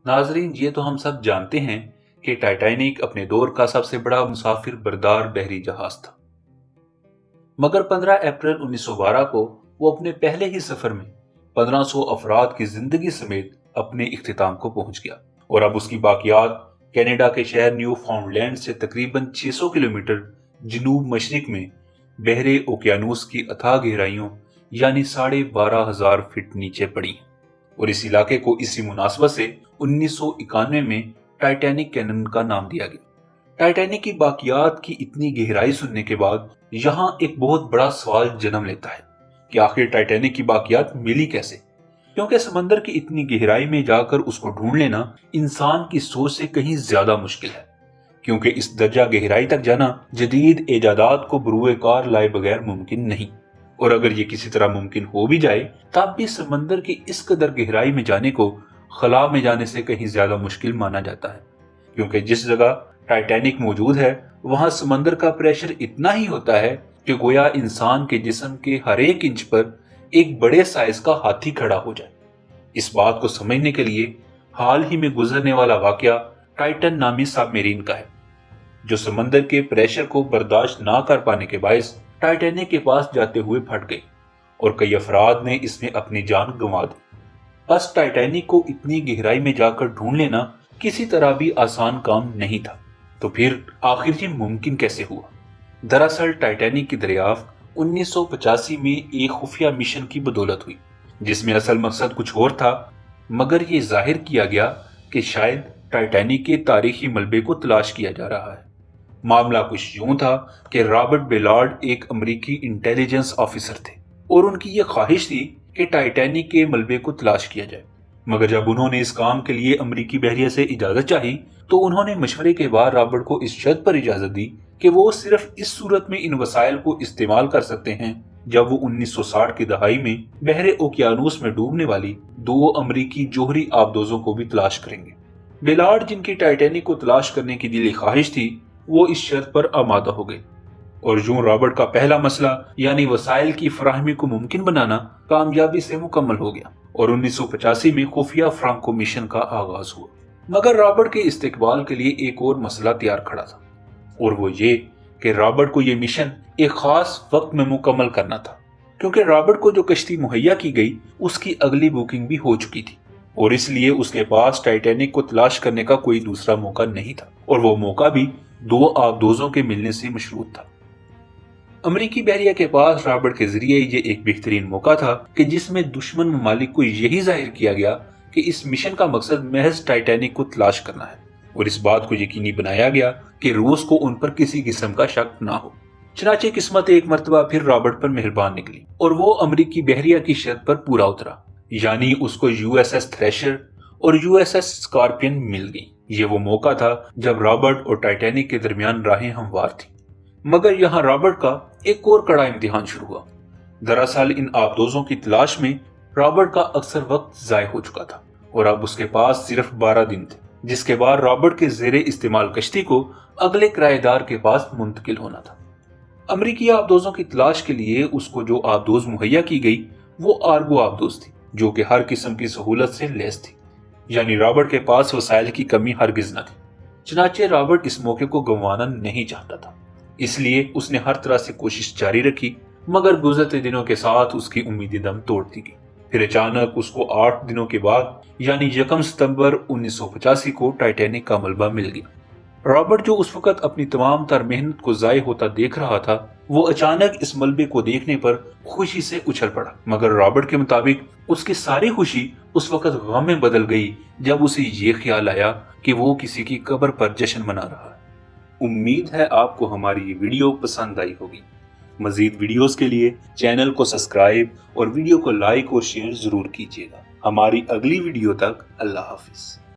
ناظرین، یہ تو ہم سب جانتے ہیں کہ ٹائٹینک اپنے دور کا سب سے بڑا مسافر بردار بحری جہاز تھا، مگر 15 اپریل 1912 کو وہ اپنے پہلے ہی سفر میں 1500 افراد کی زندگی سمیت اپنے اختتام کو پہنچ گیا، اور اب اس کی باقیات کینیڈا کے شہر نیو فاؤنڈ لینڈ سے تقریباً 600 کلومیٹر جنوب مشرق میں بحر اوقیانوس کی اتھاہ گہرائیوں یعنی 12,500 فٹ نیچے پڑی ہیں، اور اس علاقے کو اسی مناسبت سے 1991 میں ٹائٹینک کینن کا نام دیا گیا۔ ٹائٹینک کی باقیات کی اتنی گہرائی سننے کے بعد یہاں ایک بہت بڑا سوال جنم لیتا ہے کہ آخر ٹائٹینک کی باقیات ملی کیسے؟ کیونکہ سمندر کی اتنی گہرائی میں جا کر اس کو ڈھونڈ لینا انسان کی سوچ سے کہیں زیادہ مشکل ہے، کیونکہ اس درجہ گہرائی تک جانا جدید ایجادات کو بروئے کار لائے بغیر ممکن نہیں، اور اگر یہ کسی طرح ممکن ہو بھی جائے تب بھی سمندر کی اس قدر گہرائی میں جانے کو خلا میں جانے سے کہیں زیادہ مشکل مانا جاتا ہے، کیونکہ جس جگہ ٹائٹینک موجود ہے وہاں سمندر کا پریشر اتنا ہی ہوتا ہے کہ گویا انسان کے جسم کے ہر ایک انچ پر ایک بڑے سائز کا ہاتھی کھڑا ہو جائے۔ اس بات کو سمجھنے کے لیے حال ہی میں گزرنے والا واقعہ ٹائٹن نامی سب میرین کا ہے، جو سمندر کے پریشر کو برداشت نہ کر پانے کے باعث ٹائٹینک کے پاس جاتے ہوئے پھٹ گئی، اور کئی افراد نے اس میں اپنی جان گنوا دی۔ بس ٹائٹینک کو اتنی گہرائی میں جا کر ڈھونڈ لینا کسی طرح بھی آسان کام نہیں تھا، تو پھر آخر یہ ممکن کیسے ہوا؟ دراصل ٹائٹینک کی دریافت 1985 میں ایک خفیہ مشن کی بدولت ہوئی، جس میں اصل مقصد کچھ اور تھا، مگر یہ ظاہر کیا گیا کہ شاید ٹائٹینک کے تاریخی ملبے کو تلاش کیا جا رہا ہے۔ معاملہ کچھ یوں تھا کہ رابرٹ بیلارڈ ایک امریکی انٹیلیجنس آفیسر تھے، اور ان کی یہ خواہش تھی کہ ٹائٹینک کے ملبے کو تلاش کیا جائے، مگر جب انہوں نے اس کام کے لیے امریکی بحریہ سے اجازت چاہی تو انہوں نے مشورے کے بعد رابرٹ کو اس شرط پر اجازت دی کہ وہ صرف اس صورت میں ان وسائل کو استعمال کر سکتے ہیں جب وہ 1960 کی دہائی میں بحر اوقیانوس میں ڈوبنے والی 2 امریکی جوہری آبدوزوں کو بھی تلاش کریں گے۔ بیلارڈ، جن کی ٹائٹینک کو تلاش کرنے کی دلی خواہش تھی، وہ اس شرط پر آمادہ ہو گئے، اور یوں رابرٹ کا پہلا مسئلہ یعنی وسائل کی فراہمی کو ممکن بنانا کامیابی سے مکمل ہو گیا، اور 1985 میں خفیہ فرانکو مشن کا آغاز ہوا۔ مگر رابرٹ کے استقبال کے لیے ایک اور مسئلہ تیار کھڑا تھا، اور وہ یہ کہ رابرٹ کو یہ مشن ایک خاص وقت میں مکمل کرنا تھا، کیونکہ رابرٹ کو جو کشتی مہیا کی گئی اس کی اگلی بکنگ بھی ہو چکی تھی، اور اس لیے اس کے پاس ٹائٹینک کو تلاش کرنے کا کوئی دوسرا موقع نہیں تھا، اور وہ موقع بھی 2 آبدوزوں کے ملنے سے مشروط تھا۔ امریکی بحریہ کے پاس رابرٹ کے ذریعے یہ ایک بہترین موقع تھا کہ جس میں دشمن ممالک کو یہی ظاہر کیا گیا کہ اس مشن کا مقصد محض ٹائٹینک کو تلاش کرنا ہے، اور اس بات کو یقینی بنایا گیا کہ روس کو ان پر کسی قسم کا شک نہ ہو۔ چنانچہ قسمت ایک مرتبہ پھر رابرٹ پر مہربان نکلی، اور وہ امریکی بحریہ کی شرط پر پورا اترا، یعنی اس کو USS تھریشر اور USS اسکارپین مل گئی۔ یہ وہ موقع تھا جب رابرٹ اور ٹائٹینک کے درمیان راہیں ہموار تھیں، مگر یہاں رابرٹ کا ایک اور کڑا امتحان شروع ہوا۔ دراصل ان آبدوزوں کی تلاش میں رابرٹ کا اکثر وقت ضائع ہو چکا تھا، اور اب اس کے پاس صرف 12 دن تھے، جس کے بعد رابرٹ کے زیر استعمال کشتی کو اگلے کرایہ دار کے پاس منتقل ہونا تھا۔ امریکی آبدوزوں کی تلاش کے لیے اس کو جو آبدوز مہیا کی گئی وہ آرگو آبدوز تھی، جو کہ ہر قسم کی سہولت سے لیس تھی، یعنی رابرٹ کے پاس وسائل کی کمی ہرگز نہ تھی۔ چنانچہ رابرٹ اس موقع کو گنوانا نہیں چاہتا تھا، اس لیے اس نے ہر طرح سے کوشش جاری رکھی، مگر گزرتے دنوں کے ساتھ اس کی امیدیں دم توڑتی گئی۔ پھر اچانک اس کو 8 دنوں کے بعد یعنی 1 ستمبر 1985 کو ٹائٹینک کا ملبہ مل گیا۔ رابرٹ، جو اس وقت اپنی تمام تر محنت کو ضائع ہوتا دیکھ رہا تھا، وہ اچانک اس ملبے کو دیکھنے پر خوشی سے اچھل پڑا، مگر رابرٹ کے مطابق اس کی ساری خوشی اس وقت غم میں بدل گئی جب اسے یہ خیال آیا کہ وہ کسی کی قبر پر جشن منا رہا ہے۔ امید ہے آپ کو ہماری یہ ویڈیو پسند آئی ہوگی۔ مزید ویڈیوز کے لیے چینل کو سبسکرائب اور ویڈیو کو لائک اور شیئر ضرور کیجیے گا۔ ہماری اگلی ویڈیو تک اللہ حافظ۔